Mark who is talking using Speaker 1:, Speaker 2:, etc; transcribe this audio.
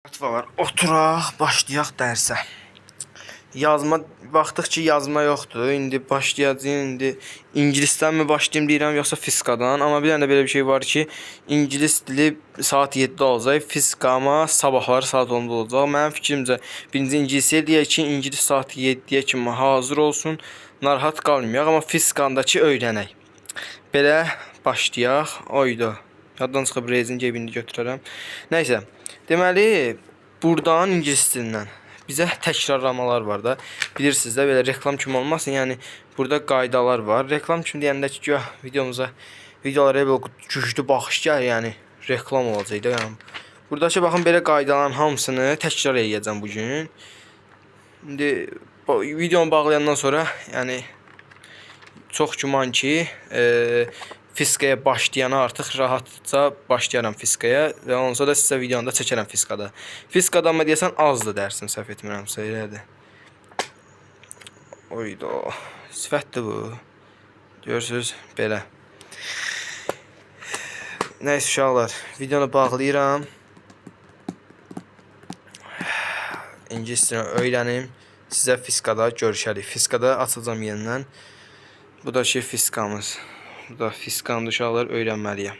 Speaker 1: Var. Oturaq, başlayaq dərsə. Yazma baxdıqca yazma yoxdur. İndi başlayacağıq. İndi ingilisdən mi başlayım deyirəm yoxsa fizikadan? Amma bir dənə belə bir şey var ki, ingilis dili saat 7-də olacaq, fizika amma sabahları saat 10-da olacaq. Mənim fikrimcə birinci ingiliscə deyək ki, ingilis saat 7-yə kimi hazır olsun, narahat qalmayaq, amma fizikandakı öyrənək. Belə başlayaq. Oyda. Yaddan çıxıb rezin cebini götürərəm. Nəysə. Deməli, buradan ingilis dilindən bizə təkrarlamalar var da. Bilirsiniz də, belə reklam kimi olmasın. Yəni burada qaydalar var. Reklam kimi deyəndə ki, videolara belə güclü baxış gəlir, yəni reklam olacaq da. Yəni buradakı baxın belə qaydaların hamısını təkrar edəcəm bu gün. İndi videonu bağlayandan sonra, yəni çox güman ki, fizikaya başlayana artıq rahatca başlayaram fizikaya və ondan sonra da sizə videonu da çəkərəm fizikada. Fizikada amma deyəsən azdır dərsim, səhv etmirəmsə, elədir. Oyda, sifətdir bu. Görürsünüz, belə. Nəysə uşaqlar, videonu bağlayıram. İngilis dilini öyrənim. Sizə fizikada görüşərik. Fizikada açacağım yenidən. Bu da fizikamız. Bu da fizikanı uşaqlar öyrənməliyəm.